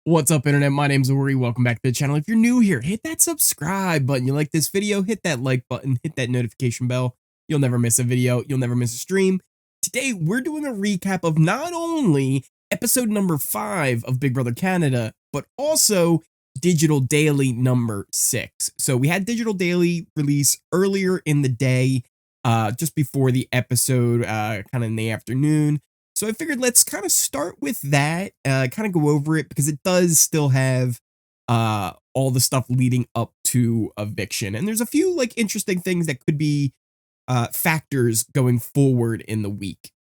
What's up, internet? My name's Ori. Welcome back to the channel. If you're new here, hit that subscribe button. You like this video, hit that like button, hit that notification bell. You'll never miss a video. You'll never miss a stream. Today, we're doing a recap of not only episode number 5 of Big Brother Canada, but also Digital Daily number 6. So we had Digital Daily release earlier in the day, just before the episode, kind of in the afternoon. So I figured let's kind of start with that, kind of go over it because it does still have all the stuff leading up to eviction. And there's a few like interesting things that could be factors going forward in the week.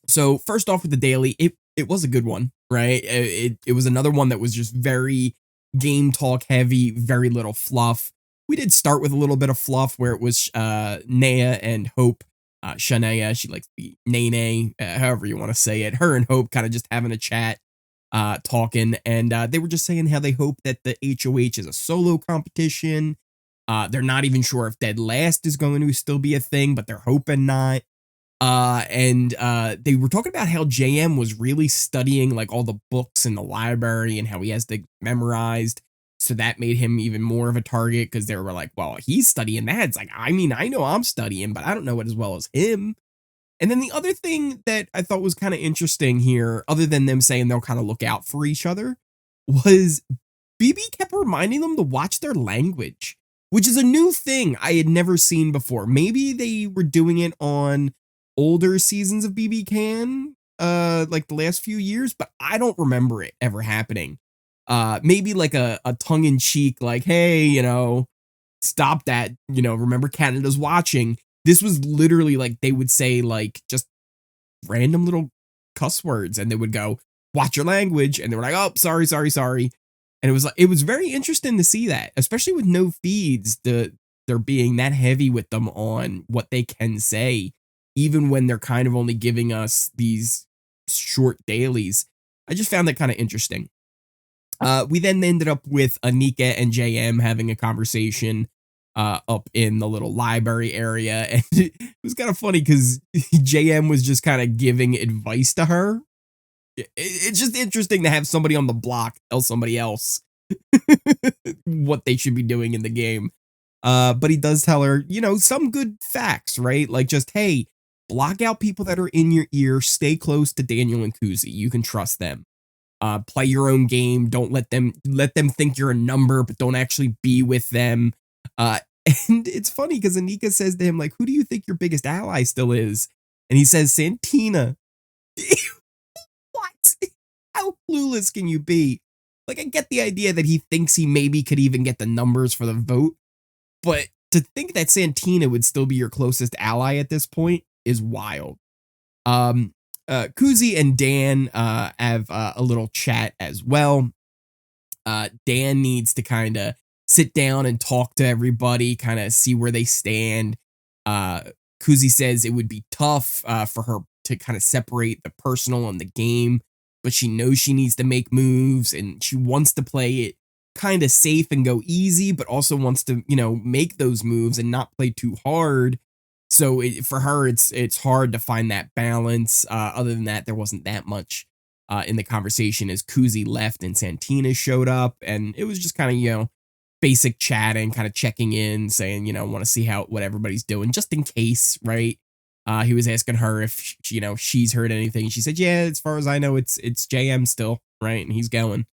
So first off with the daily, it was a good one, right? It was another one that was just very game talk heavy, very little fluff. We did start with a little bit of fluff where it was Naya and Hope. Shania, she likes to be Nene, however you want to say it. Her and Hope kind of just having a chat, talking, and they were just saying how they hope that the HOH is a solo competition. They're not even sure if Dead Last is going to still be a thing, but they're hoping not. And they were talking about how JM was really studying like all the books in the library and how he has to memorized. So that made him even more of a target because they were like, well, he's studying that. It's like, I mean, I know I'm studying, but I don't know it as well as him. And then the other thing that I thought was kind of interesting here, other than them saying they'll kind of look out for each other, was BB kept reminding them to watch their language, which is a new thing I had never seen before. Maybe they were doing it on older seasons of BBCan, like the last few years, but I don't remember it ever happening. Maybe like a tongue-in-cheek, like, hey, you know, stop that, you know, remember Canada's watching. This was literally like they would say like just random little cuss words and they would go, watch your language. And they were like, oh, sorry. And it was like, it was very interesting to see that, especially with no feeds, they're being that heavy with them on what they can say, even when they're kind of only giving us these short dailies. I just found that kind of interesting. We then ended up with Anika and JM having a conversation up in the little library area. And it was kind of funny because JM was just kind of giving advice to her. It's just interesting to have somebody on the block tell somebody else what they should be doing in the game. But he does tell her, you know, some good facts, right? Like just, hey, block out people that are in your ear. Stay close to Daniel and Kuzi. You can trust them. Play your own game. Don't let them think you're a number, but don't actually be with them. And it's funny because Anika says to him, like, who do you think your biggest ally still is? And he says, Santina. What? How clueless can you be? Like, I get the idea that he thinks he maybe could even get the numbers for the vote, but to think that Santina would still be your closest ally at this point is wild. Kuzi and Dan have a little chat as well. Dan needs to kind of sit down and talk to everybody, kind of see where they stand. Kuzi says it would be tough for her to kind of separate the personal and the game, but she knows she needs to make moves and she wants to play it kind of safe and go easy, but also wants to, you know, make those moves and not play too hard. So for her, it's hard to find that balance. Other than that, there wasn't that much in the conversation as Kuzi left and Santina showed up. And it was just kind of, you know, basic chatting, kind of checking in, saying, you know, want to see what everybody's doing just in case, right? He was asking her if, you know, she's heard anything. She said, yeah, as far as I know, it's JM still, right? And he's going.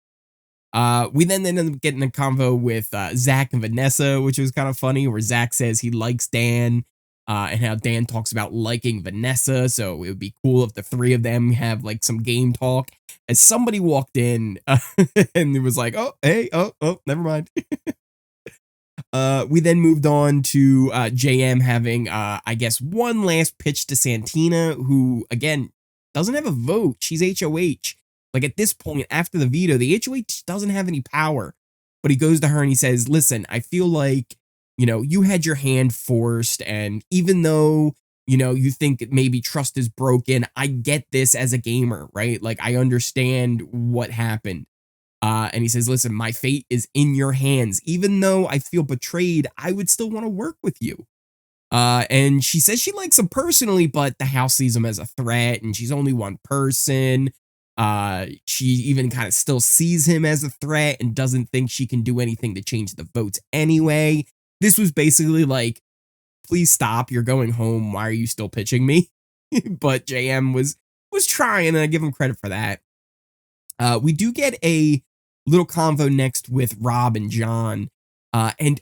We then ended up getting a convo with Zach and Vanessa, which was kind of funny, where Zach says he likes Dan. And how Dan talks about liking Vanessa, so it would be cool if the three of them have like some game talk. As somebody walked in and it was like, oh, hey, oh, never mind. We then moved on to JM having, I guess, one last pitch to Santina, who, again, doesn't have a vote. She's HOH. Like at this point, after the veto, the HOH doesn't have any power. But he goes to her and he says, listen, I feel like, you know, you had your hand forced, and even though, you know, you think maybe trust is broken, I get this as a gamer, right? Like, I understand what happened. And he says, listen, my fate is in your hands. Even though I feel betrayed, I would still want to work with you. And she says she likes him personally, but the house sees him as a threat, and she's only one person. She even kind of still sees him as a threat and doesn't think she can do anything to change the votes anyway. This was basically like, please stop, you're going home, why are you still pitching me? But JM was trying, and I give him credit for that. We do get a little convo next with Rob and John, and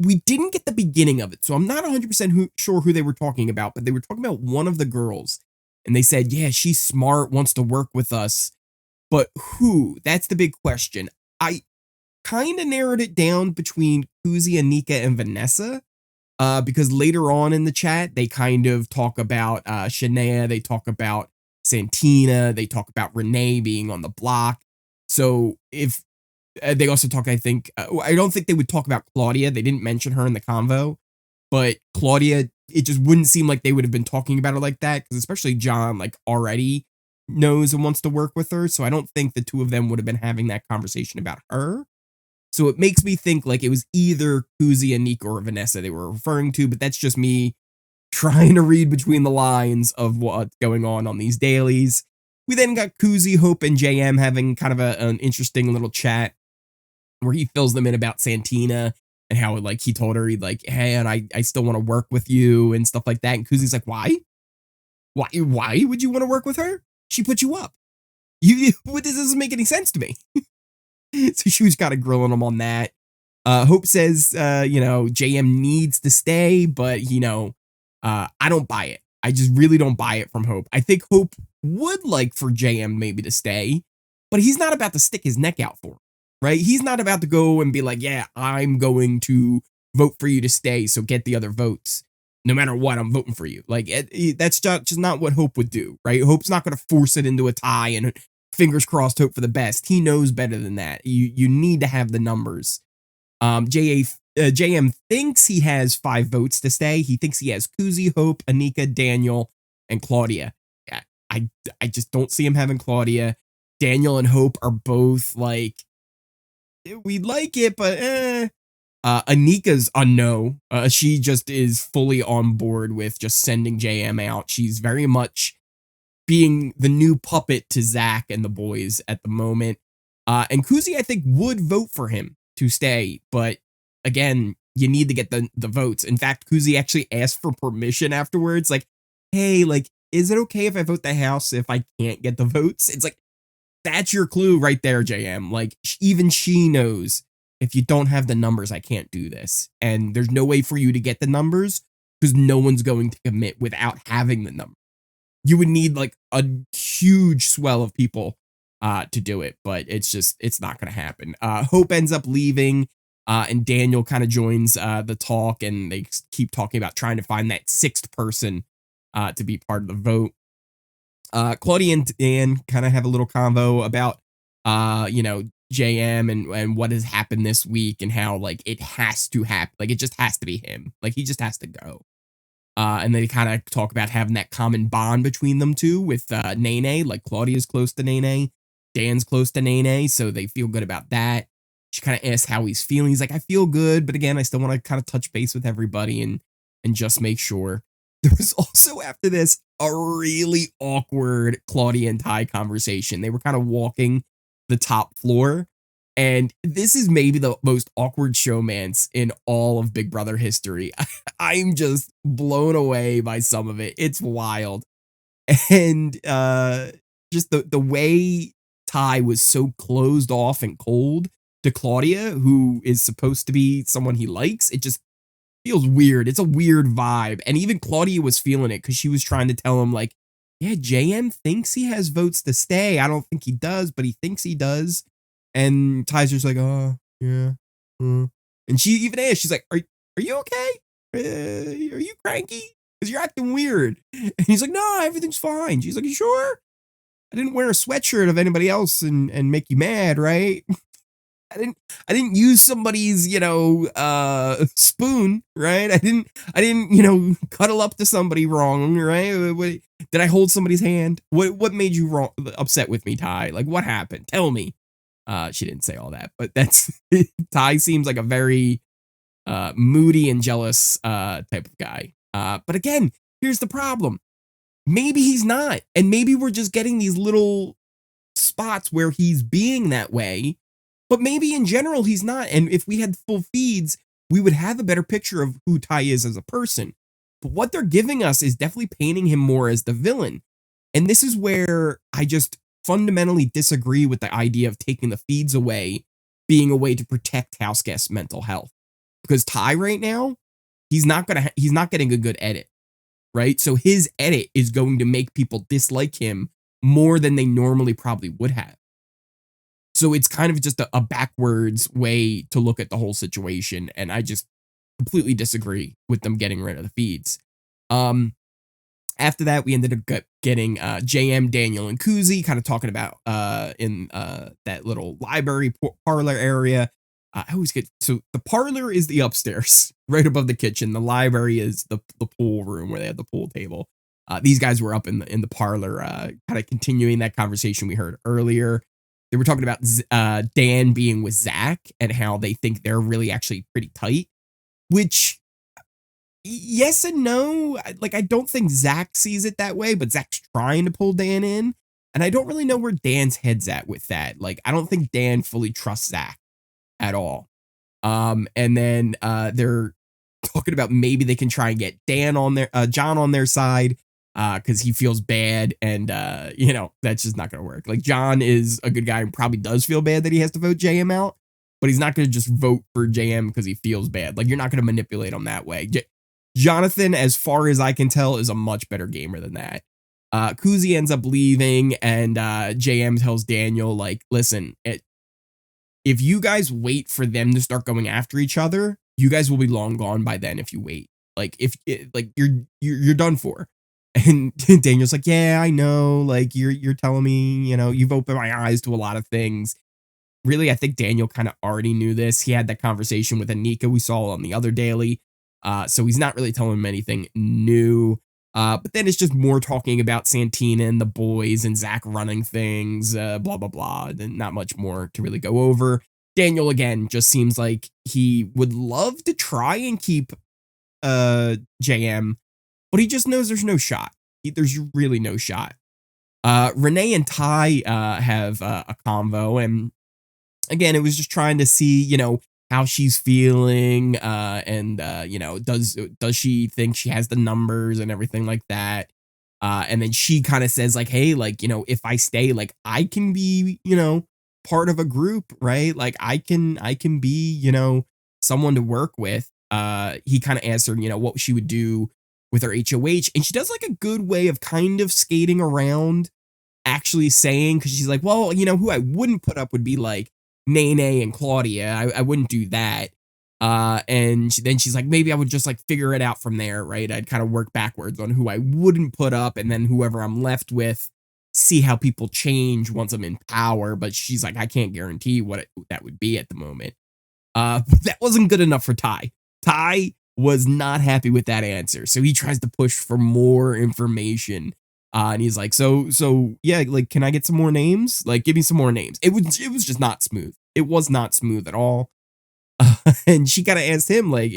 we didn't get the beginning of it, so I'm not 100% sure who they were talking about, but they were talking about one of the girls, and they said, yeah, she's smart, wants to work with us, but who? That's the big question. I kind of narrowed it down between Kuzi, Anika, and Vanessa, because later on in the chat, they kind of talk about Shania, they talk about Santina, they talk about Renee being on the block. So if they also talk, I think, I don't think they would talk about Claudia. They didn't mention her in the convo, but Claudia, it just wouldn't seem like they would have been talking about her like that, because especially John, like, already knows and wants to work with her. So I don't think the two of them would have been having that conversation about her. So it makes me think like it was either Kuzi, Anika, or Vanessa they were referring to, but that's just me trying to read between the lines of what's going on these dailies. We then got Kuzi, Hope, and JM having kind of an interesting little chat where he fills them in about Santina and how, like, he told her, he'd like, hey, and I still want to work with you and stuff like that. And Kuzi's like, why? Why would you want to work with her? She put you up. This doesn't make any sense to me. So she was kind of grilling him on that. Hope says, JM needs to stay, but, I don't buy it. I just really don't buy it from Hope. I think Hope would like for JM maybe to stay, but he's not about to stick his neck out for him, right? He's not about to go and be like, yeah, I'm going to vote for you to stay, so get the other votes. No matter what, I'm voting for you. Like, that's just not what Hope would do, right? Hope's not going to force it into a tie and fingers crossed hope for the best. He knows better than that. You need to have the numbers. JM thinks he has 5 votes to stay. He thinks he has Kuzi, Hope, Anika, Daniel, and Claudia. I just don't see him having Claudia. Daniel and Hope are both like, we like it, but Anika's a no. She just is fully on board with just sending JM out. She's very much being the new puppet to Zach and the boys at the moment. And Kuzi, I think, would vote for him to stay, but again, you need to get the votes. In fact, Kuzi actually asked for permission afterwards, like, hey, like, is it okay if I vote the house if I can't get the votes? It's like, that's your clue right there, JM. Like, even she knows, if you don't have the numbers, I can't do this. And there's no way for you to get the numbers because no one's going to commit without having the number. You would need like a huge swell of people to do it, but it's not going to happen. Hope ends up leaving, and Daniel kind of joins the talk, and they keep talking about trying to find that 6th person to be part of the vote. Claudia and Dan kind of have a little convo about, JM and what has happened this week and how, like, it has to happen. Like, it just has to be him. Like, he just has to go. And they kind of talk about having that common bond between them two with Nene. Like, Claudia's close to Nene. Dan's close to Nene, so they feel good about that. She kind of asks how he's feeling. He's like, I feel good, but again, I still want to kind of touch base with everybody and just make sure. There was also, after this, a really awkward Claudia and Ty conversation. They were kind of walking the top floor, and this is maybe the most awkward showmance in all of Big Brother history. I'm just blown away by some of it. It's wild. And just the way Ty was so closed off and cold to Claudia, who is supposed to be someone he likes, it just feels weird. It's a weird vibe. And even Claudia was feeling it because she was trying to tell him, like, yeah, JM thinks he has votes to stay. I don't think he does, but he thinks he does. And Ty's just like, oh, yeah. And she even asked, she's like, are you okay? Are you cranky? Because you're acting weird. And he's like, no, everything's fine. She's like, you sure? I didn't wear a sweatshirt of anybody else and make you mad, right? I didn't use somebody's, spoon, right? I didn't, cuddle up to somebody wrong, right? Did I hold somebody's hand? What made you upset with me, Ty? Like, what happened? Tell me. She didn't say all that, but that's Ty seems like a very moody and jealous type of guy. But again, here's the problem. Maybe he's not, and maybe we're just getting these little spots where he's being that way, but maybe in general he's not. And if we had full feeds, we would have a better picture of who Ty is as a person. But what they're giving us is definitely painting him more as the villain. And this is where I just fundamentally disagree with the idea of taking the feeds away being a way to protect houseguests' mental health. Because Ty right now, he's not getting a good edit, right? So his edit is going to make people dislike him more than they normally probably would have. So it's kind of just a backwards way to look at the whole situation, and I just completely disagree with them getting rid of the feeds. After that, we ended up getting JM, Daniel, and Kuzi kind of talking about in that little library parlor area. I always get, so the parlor is the upstairs, right above the kitchen. The library is the pool room where they have the pool table. These guys were up in the parlor, kind of continuing that conversation we heard earlier. They were talking about Dan being with Zach and how they think they're really actually pretty tight, which yes and no. Like, I don't think Zach sees it that way, but Zach's trying to pull Dan in. And I don't really know where Dan's head's at with that. Like, I don't think Dan fully trusts Zach at all. And then they're talking about maybe they can try and get John on their side, because he feels bad, and that's just not gonna work. Like, John is a good guy and probably does feel bad that he has to vote JM out, but he's not gonna just vote for JM because he feels bad. Like, you're not gonna manipulate him that way. Jonathan, as far as I can tell, is a much better gamer than that. Kuzi ends up leaving, and JM tells Daniel, like, listen, if you guys wait for them to start going after each other, you guys will be long gone by then if you wait. Like, you're done for. And Daniel's like, yeah, I know. Like, you're telling me, you've opened my eyes to a lot of things. Really, I think Daniel kind of already knew this. He had that conversation with Anika we saw on the other daily. So he's not really telling him anything new. But then it's just more talking about Santina and the boys and Zach running things, blah, blah, blah. And not much more to really go over. Daniel, again, just seems like he would love to try and keep JM, but he just knows there's no shot. There's really no shot. Renee and Ty have a convo, and again, it was just trying to see, how she's feeling, and does she think she has the numbers and everything like that. And then she kind of says, like, hey, like, if I stay, like, I can be, part of a group, right? Like, I can be, someone to work with. He kind of asked her, what she would do with her HOH, and she does like a good way of kind of skating around actually saying, because she's like, well, who I wouldn't put up would be like Nene and Claudia. I wouldn't do that. And then she's like, maybe I would just like figure it out from there, right? I'd kind of work backwards on who I wouldn't put up, and then whoever I'm left with, see how people change once I'm in power. But she's like, I can't guarantee what that would be at the moment. But that wasn't good enough for Ty. Ty was not happy with that answer, so he tries to push for more information. And he's like, so yeah, like, can I get some more names? Like, give me some more names. It was just not smooth. It was not smooth at all. And she kind of asked him, like,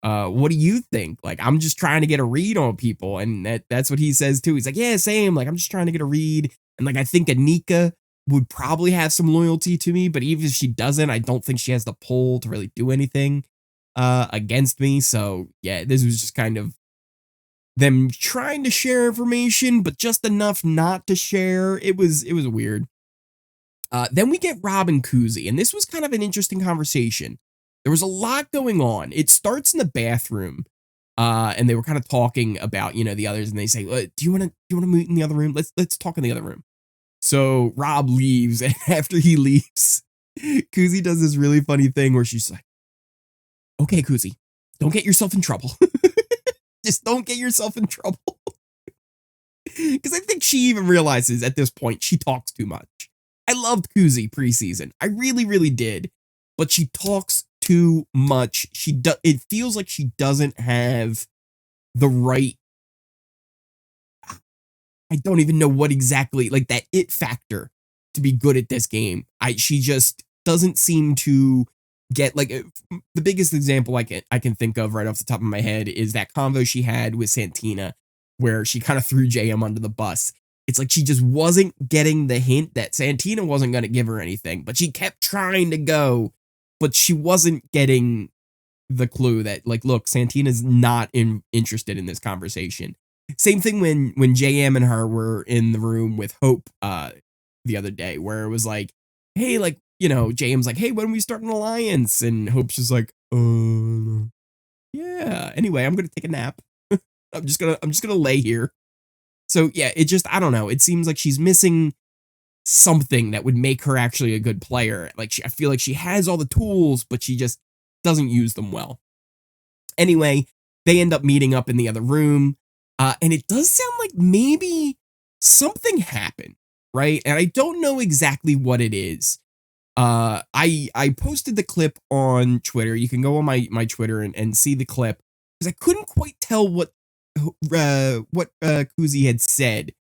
what do you think? Like, I'm just trying to get a read on people. And that's what he says too. He's like, yeah, same. Like, I'm just trying to get a read. And like, I think Anika would probably have some loyalty to me, but even if she doesn't, I don't think she has the pull to really do anything against me. So yeah, this was just kind of them trying to share information, but just enough not to share. It was weird. Then we get Rob and Kuzi, and this was kind of an interesting conversation. There was a lot going on. It starts in the bathroom, and they were kind of talking about, the others, and they say, do you want to meet in the other room? Let's talk in the other room. So Rob leaves, and after he leaves, Kuzi does this really funny thing where she's like, okay, Kuzi, don't get yourself in trouble. Just don't get yourself in trouble. Because I think she even realizes at this point she talks too much. I loved Kuzi preseason. I really, really did. But she talks too much. It feels like she doesn't have the right, I don't even know what exactly, like that it factor to be good at this game. She just doesn't seem to get, like, the biggest example I can think of right off the top of my head is that convo she had with Santina, where she kind of threw JM under the bus. it's like she just wasn't getting the hint that Santina wasn't going to give her anything, but she kept trying to go, but she wasn't getting the clue that, like, look, Santina's not interested in this conversation. Same thing when JM and her were in the room with Hope the other day, where it was like, hey, like, you know, JM's like, hey, when we start an alliance? And Hope's just like, yeah. Anyway, I'm gonna take a nap. I'm just gonna lay here. So yeah, it just, I don't know. It seems like she's missing something that would make her actually a good player. Like, I feel like she has all the tools, but she just doesn't use them well. Anyway, they end up meeting up in the other room, and it does sound like maybe something happened, right? And I don't know exactly what it is. I posted the clip on Twitter. You can go on my Twitter and see the clip, because I couldn't quite tell what Kuzi had said,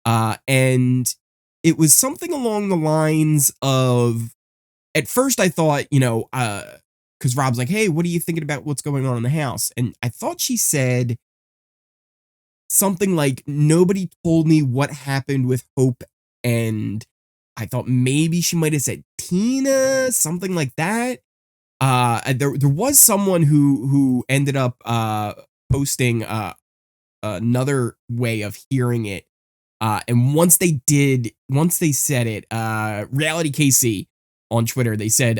and it was something along the lines of, at first I thought, you know, because Rob's like, hey, what are you thinking about what's going on in the house? And I thought she said something like, nobody told me what happened with Hope, and I thought maybe she might have said Tina, something like that. There was someone who ended up posting another way of hearing it. And once they said it, Reality KC on Twitter, they said,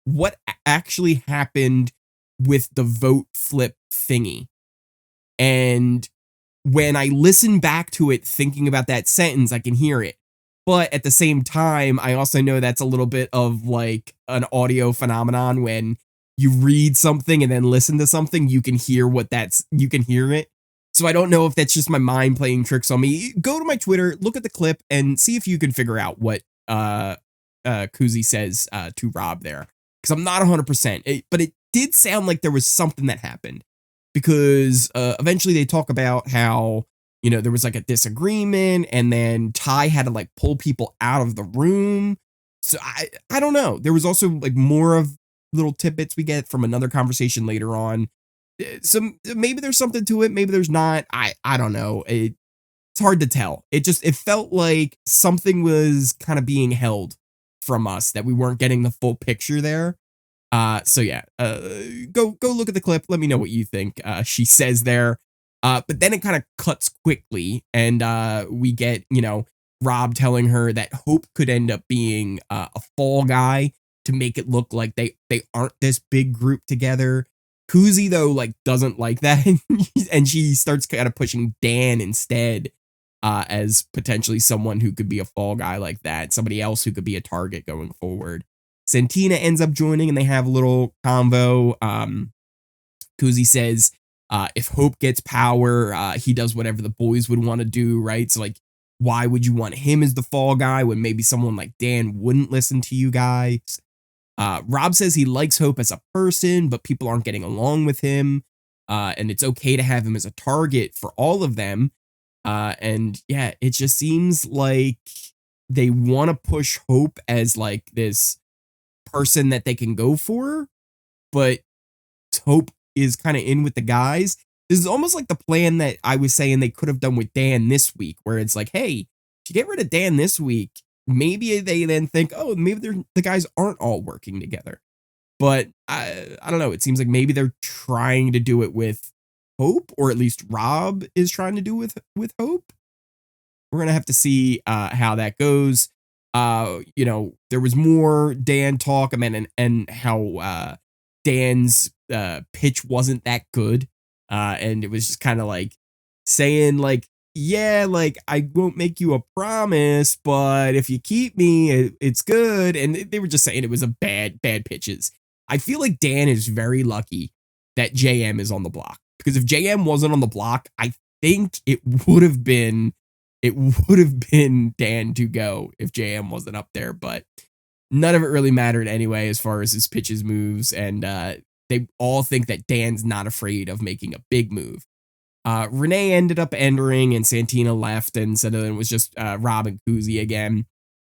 what actually happened with the vote flip thingy? And when I listen back to it, thinking about that sentence, I can hear it. But at the same time, I also know that's a little bit of like an audio phenomenon. When you read something and then listen to something, you can hear you can hear it. So I don't know if that's just my mind playing tricks on me. Go to my Twitter, look at the clip, and see if you can figure out what Kuzi says to Rob there. Because I'm not 100%, but it did sound like there was something that happened. Because eventually they talk about how, you know, there was like a disagreement, and then Ty had to like pull people out of the room. So I don't know. There was also like more of little tidbits we get from another conversation later on. So maybe there's something to it, maybe there's not. I don't know. It's hard to tell. It felt like something was kind of being held from us, that we weren't getting the full picture there. So yeah, go look at the clip. Let me know what you think she says there. But then it kind of cuts quickly, and we get, you know, Rob telling her that Hope could end up being a fall guy to make it look like they aren't this big group together. Kuzi, though, like, doesn't like that, and she starts kind of pushing Dan instead as potentially someone who could be a fall guy like that, somebody else who could be a target going forward. Santina ends up joining, and they have a little convo. Kuzi says, if Hope gets power, he does whatever the boys would want to do, right? So, like, why would you want him as the fall guy when maybe someone like Dan wouldn't listen to you guys? Rob says he likes Hope as a person, but people aren't getting along with him, and it's okay to have him as a target for all of them. And yeah, it just seems like they want to push Hope as like this person that they can go for, but Hope is kind of in with the guys. This is almost like the plan that I was saying they could have done with Dan this week, where it's like, hey, if you get rid of Dan this week, maybe they then think, oh, maybe the guys aren't all working together. But I don't know. It seems like maybe they're trying to do it with Hope, or at least Rob is trying to do with Hope. We're gonna have to see how that goes. You know, there was more Dan talk, I mean, and how Dan's pitch wasn't that good, and it was just kind of like saying like, yeah, like, I won't make you a promise, but if you keep me, it's good. And they were just saying it was a bad pitches. I feel like Dan is very lucky that JM is on the block, because if JM wasn't on the block, I think it would have been Dan to go if JM wasn't up there. But none of it really mattered anyway as far as his pitches moves, and they all think that Dan's not afraid of making a big move. Renee ended up entering, and Santina left, and so then it was just Rob and Kuzi again.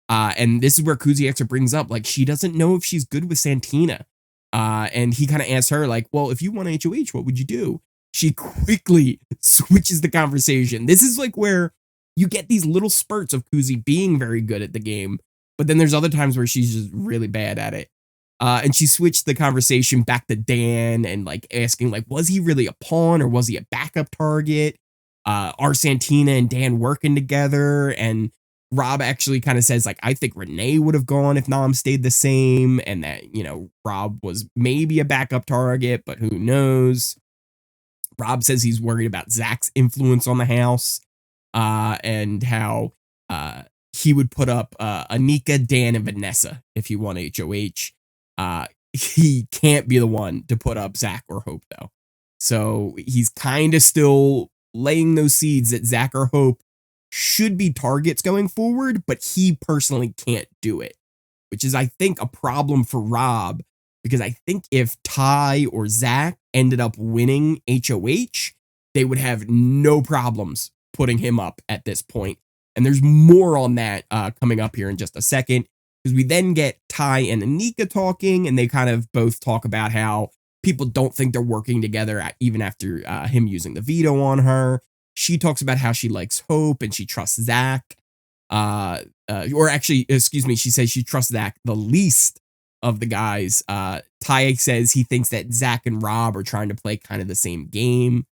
And this is where Kuzi actually brings up, like, she doesn't know if she's good with Santina. And he kind of asks her, like, well, if you won HOH, what would you do? She quickly switches the conversation. This is like where you get these little spurts of Kuzi being very good at the game, but then there's other times where she's just really bad at it. And she switched the conversation back to Dan and like asking like, was he really a pawn or was he a backup target? Are Santina and Dan working together? And Rob actually kind of says like, I think Renee would have gone if Nam stayed the same, and that, you know, Rob was maybe a backup target, but who knows? Rob says he's worried about Zach's influence on the house, and how he would put up Anika, Dan, and Vanessa if he won HOH. He can't be the one to put up Zach or Hope, though. So he's kind of still laying those seeds that Zach or Hope should be targets going forward, but he personally can't do it, which is, I think, a problem for Rob, because I think if Ty or Zach ended up winning HOH, they would have no problems putting him up at this point. And there's more on that coming up here in just a second, because we then get Ty and Anika talking, and they kind of both talk about how people don't think they're working together even after him using the veto on her. She talks about how she likes Hope and she trusts Zach. Or actually, excuse me, she says she trusts Zach the least of the guys. Ty says he thinks that Zach and Rob are trying to play kind of the same game.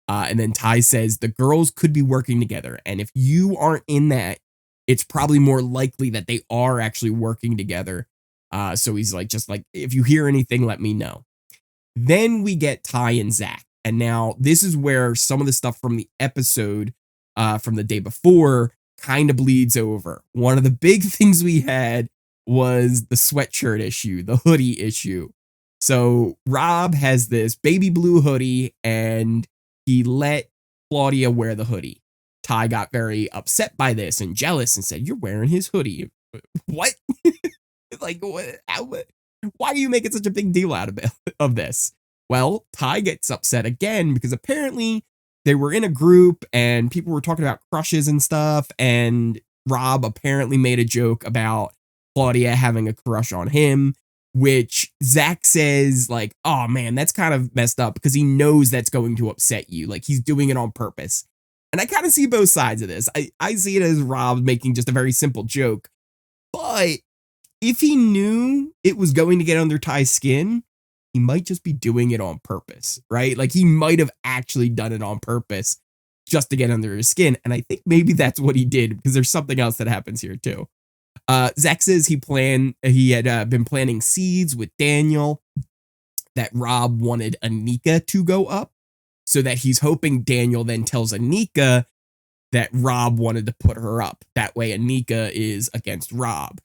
And then Ty says the girls could be working together, and if you aren't in that, it's probably more likely that they are actually working together. So he's like, just like, if you hear anything, let me know. Then we get Ty and Zach. And now this is where some of the stuff from the episode from the day before kind of bleeds over. One of the big things we had was the sweatshirt issue, the hoodie issue. So Rob has this baby blue hoodie and he let Claudia wear the hoodie. Ty got very upset by this and jealous and said, "You're wearing his hoodie." What? Like, what? Why are you making such a big deal out of this? Well, Ty gets upset again because apparently they were in a group and people were talking about crushes and stuff. And Rob apparently made a joke about Claudia having a crush on him, which Zach says like, oh man, that's kind of messed up because he knows that's going to upset you. Like he's doing it on purpose. And I kind of see both sides of this. I see it as Rob making just a very simple joke. But if he knew it was going to get under Ty's skin, he might just be doing it on purpose, right? Like he might have actually done it on purpose just to get under his skin. And I think maybe that's what he did, because there's something else that happens here too. Zach says he had been planting seeds with Daniel that Rob wanted Anika to go up, so that he's hoping Daniel then tells Anika that Rob wanted to put her up. That way Anika is against Rob.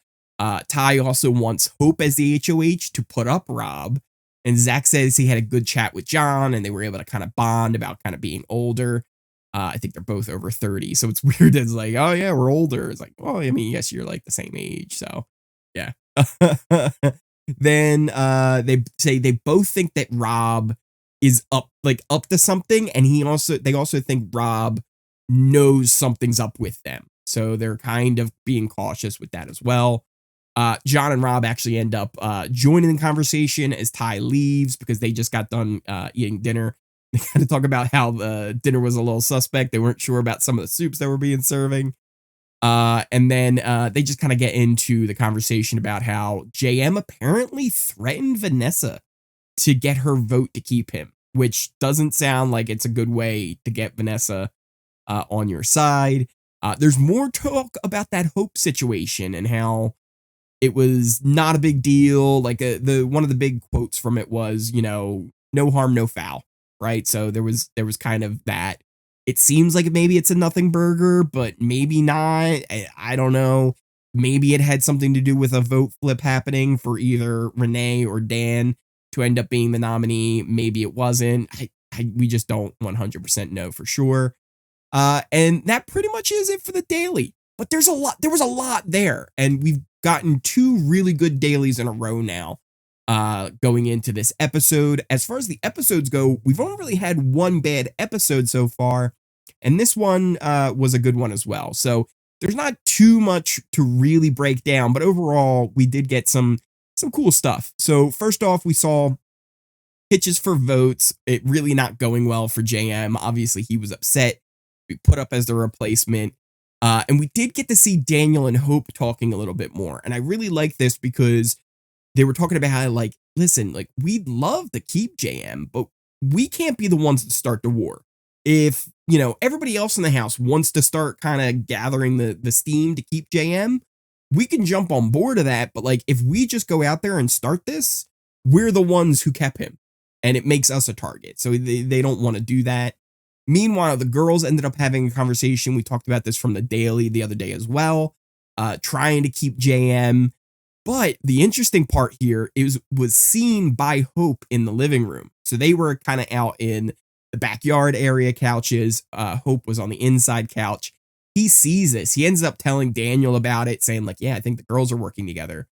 Ty also wants Hope as the HOH to put up Rob. And Zach says he had a good chat with John and they were able to kind of bond about kind of being older. I think they're both over 30. So it's weird. It's like, oh yeah, we're older. It's like, well, I mean, yes, you're like the same age. So yeah. Then they say they both think that Rob is up to something. And they also think Rob knows something's up with them. So they're kind of being cautious with that as well. John and Rob actually end up joining the conversation as Ty leaves because they just got done eating dinner. They kind of talk about how the dinner was a little suspect. They weren't sure about some of the soups that were being serving. And then they just kind of get into the conversation about how JM apparently threatened Vanessa to get her vote to keep him, which doesn't sound like it's a good way to get Vanessa on your side. There's more talk about that Hope situation and how it was not a big deal. Like one of the big quotes from it was, you know, no harm, no foul, right? So there was kind of that. It seems like maybe it's a nothing burger, but maybe not. I don't know. Maybe it had something to do with a vote flip happening for either Renee or Dan to end up being the nominee. Maybe it wasn't. We just don't 100% know for sure. And that pretty much is it for the daily. But there was a lot there, and we've gotten 2 really good dailies in a row now going into this episode. As far as the episodes go, we've only really had one bad episode so far, and this one was a good one as well. So there's not too much to really break down, but overall, we did get some cool stuff. So first off, we saw pitches for votes. It really not going well for JM. Obviously, he was upset. We put up as the replacement. And we did get to see Daniel and Hope talking a little bit more. And I really like this because they were talking about how, like, listen, like, we'd love to keep JM, but we can't be the ones to start the war. If, everybody else in the house wants to start kind of gathering the steam to keep JM, we can jump on board of that. But like, if we just go out there and start this, we're the ones who kept him and it makes us a target. So they don't want to do that. Meanwhile, the girls ended up having a conversation. We talked about this from the Daily the other day as well, trying to keep JM. But the interesting part here was seen by Hope in the living room. So they were kind of out in the backyard area couches. Hope was on the inside couch. He sees this. He ends up telling Daniel about it, saying like, yeah, I think the girls are working together.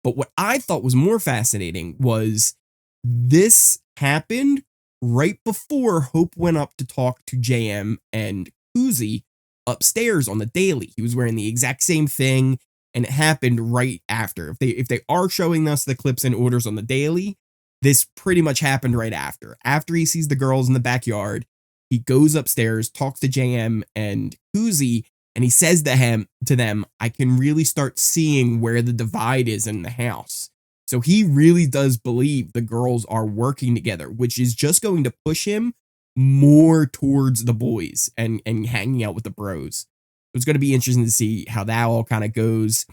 But what I thought was more fascinating was this happened right before Hope went up to talk to JM and Kuzi upstairs on the Daily. He was wearing the exact same thing, and it happened right after. If they are showing us the clips and orders on the Daily, this pretty much happened right after. After he sees the girls in the backyard, he goes upstairs, talks to JM and Kuzi, and he says to them, I can really start seeing where the divide is in the house. So he really does believe the girls are working together, which is just going to push him more towards the boys and hanging out with the bros. It's going to be interesting to see how that all kind of goes.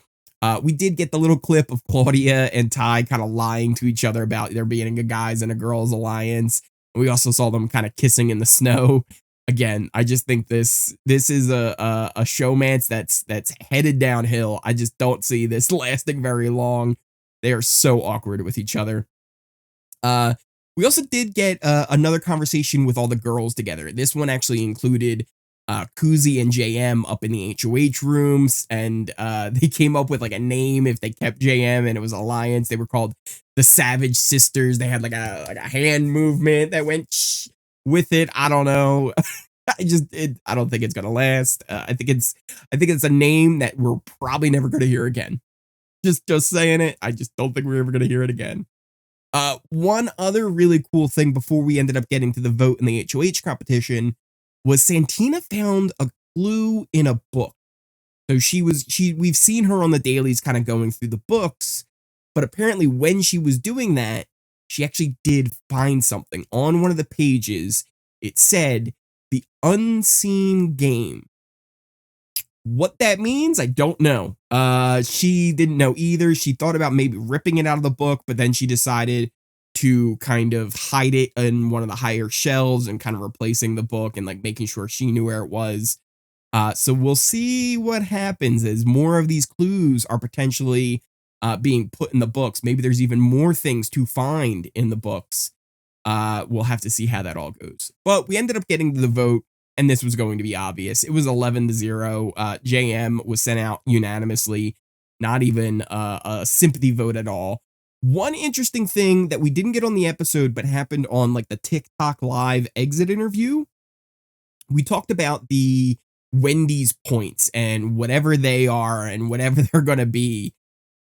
We did get the little clip of Claudia and Ty kind of lying to each other about there being a guys and a girls alliance. We also saw them kind of kissing in the snow. Again, I just think this is a showmance that's headed downhill. I just don't see this lasting very long. They are so awkward with each other. We also did get another conversation with all the girls together. This one actually included Kuzi and JM up in the HOH rooms, and they came up with like a name if they kept JM, and it was Alliance. They were called the Savage Sisters. They had like a hand movement that went with it. I don't know. I don't think it's gonna last. I think it's a name that we're probably never gonna hear again. Just saying it. I just don't think we're ever gonna hear it again. One other really cool thing before we ended up getting to the vote in the HOH competition was Santina found a clue in a book. So we've seen her on the dailies kind of going through the books, but apparently when she was doing that, she actually did find something on one of the pages. It said the unseen game. What that means, I don't know. She didn't know either. She thought about maybe ripping it out of the book, but then she decided to kind of hide it in one of the higher shelves and kind of replacing the book and like making sure she knew where it was. So we'll see what happens as more of these clues are potentially being put in the books. Maybe there's even more things to find in the books. We'll have to see how that all goes. But we ended up getting to the vote, and this was going to be obvious. It was 11-0. JM was sent out unanimously. Not even a sympathy vote at all. One interesting thing that we didn't get on the episode, but happened on like the TikTok live exit interview. We talked about the Wendy's points and whatever they are and whatever they're going to be.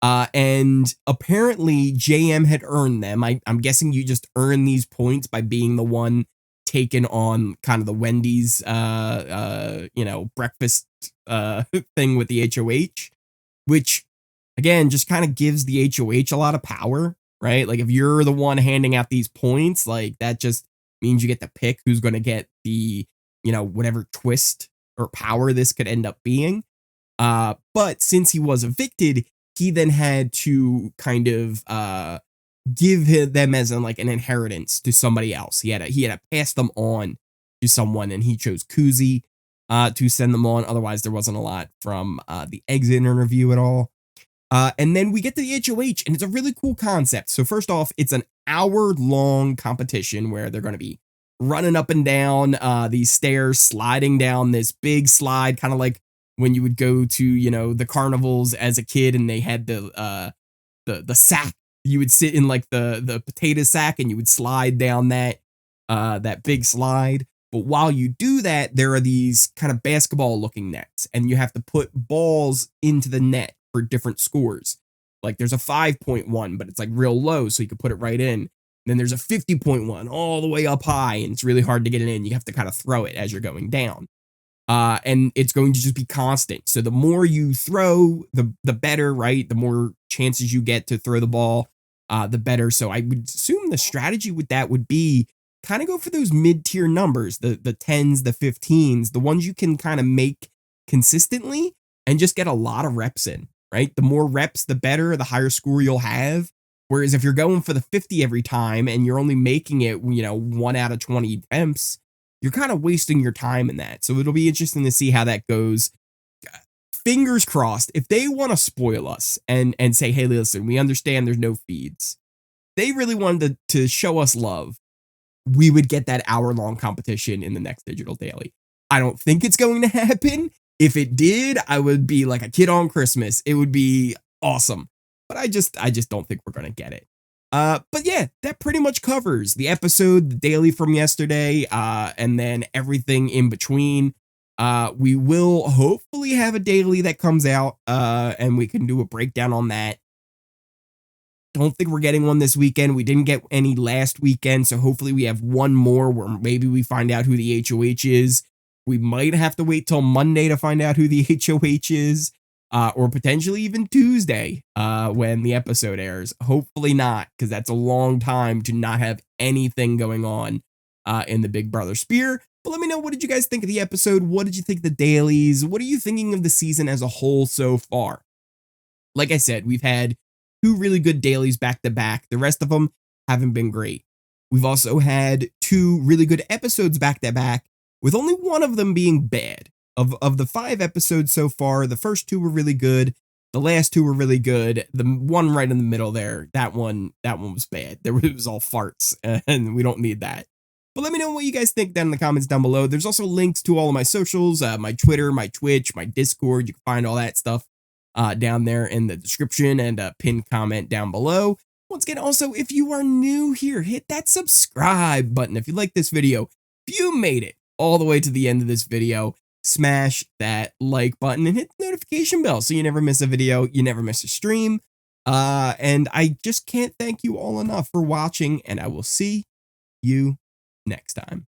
And apparently JM had earned them. I'm guessing you just earn these points by being the one taken on kind of the Wendy's, breakfast thing with the HOH, which again, just kind of gives the HOH a lot of power, right? Like if you're the one handing out these points, like that just means you get to pick who's going to get the, whatever twist or power this could end up being. But since he was evicted, he then had to kind of give them as an inheritance to somebody else. He had to pass them on to someone, and he chose Kuzi to send them on. Otherwise, there wasn't a lot from the exit interview at all. And then we get to the HOH, and it's a really cool concept. So first off, it's an hour-long competition where they're going to be running up and down these stairs, sliding down this big slide, kind of like when you would go to, the carnivals as a kid, and they had the sack. You would sit in like the potato sack, and you would slide down that big slide. But while you do that, there are these kind of basketball-looking nets, and you have to put balls into the net for different scores. Like there's a 5.1, but it's like real low, so you can put it right in. Then there's a 50.1 all the way up high, and it's really hard to get it in. You have to kind of throw it as you're going down. And it's going to just be constant. So the more you throw, the better, right? The more chances you get to throw the ball, the better. So I would assume the strategy with that would be kind of go for those mid-tier numbers, the 10s, the 15s, the ones you can kind of make consistently and just get a lot of reps in, right? The more reps, the better, the higher score you'll have. Whereas if you're going for the 50 every time and you're only making it, 1 out of 20 attempts, you're kind of wasting your time in that. So it'll be interesting to see how that goes. Fingers crossed, if they want to spoil us and say, hey, listen, we understand there's no feeds. They really wanted to show us love. We would get that hour-long competition in the next digital daily. I don't think it's going to happen. If it did, I would be like a kid on Christmas. It would be awesome. But I just don't think we're going to get it. But yeah, that pretty much covers the episode, the daily from yesterday, and then everything in between. We will hopefully have a daily that comes out, and we can do a breakdown on that. Don't think we're getting one this weekend. We didn't get any last weekend, so hopefully we have one more where maybe we find out who the HOH is. We might have to wait till Monday to find out who the HOH is. Or potentially even Tuesday when the episode airs. Hopefully not, because that's a long time to not have anything going on in the Big Brother sphere. But let me know, what did you guys think of the episode? What did you think of the dailies? What are you thinking of the season as a whole so far? Like I said, we've had 2 really good dailies back to back. The rest of them haven't been great. We've also had 2 really good episodes back to back, with only one of them being bad. Of the 5 episodes so far, the first 2 were really good. The last 2 were really good. The one right in the middle there, that one was bad. It was all farts, and we don't need that. But let me know what you guys think down in the comments down below. There's also links to all of my socials, my Twitter, my Twitch, my Discord. You can find all that stuff down there in the description and a pinned comment down below. Once again, also, if you are new here, hit that subscribe button. If you like this video, if you made it all the way to the end of this video, smash that like button and hit the notification bell so you never miss a video, you never miss a stream. And I just can't thank you all enough for watching, and I will see you next time.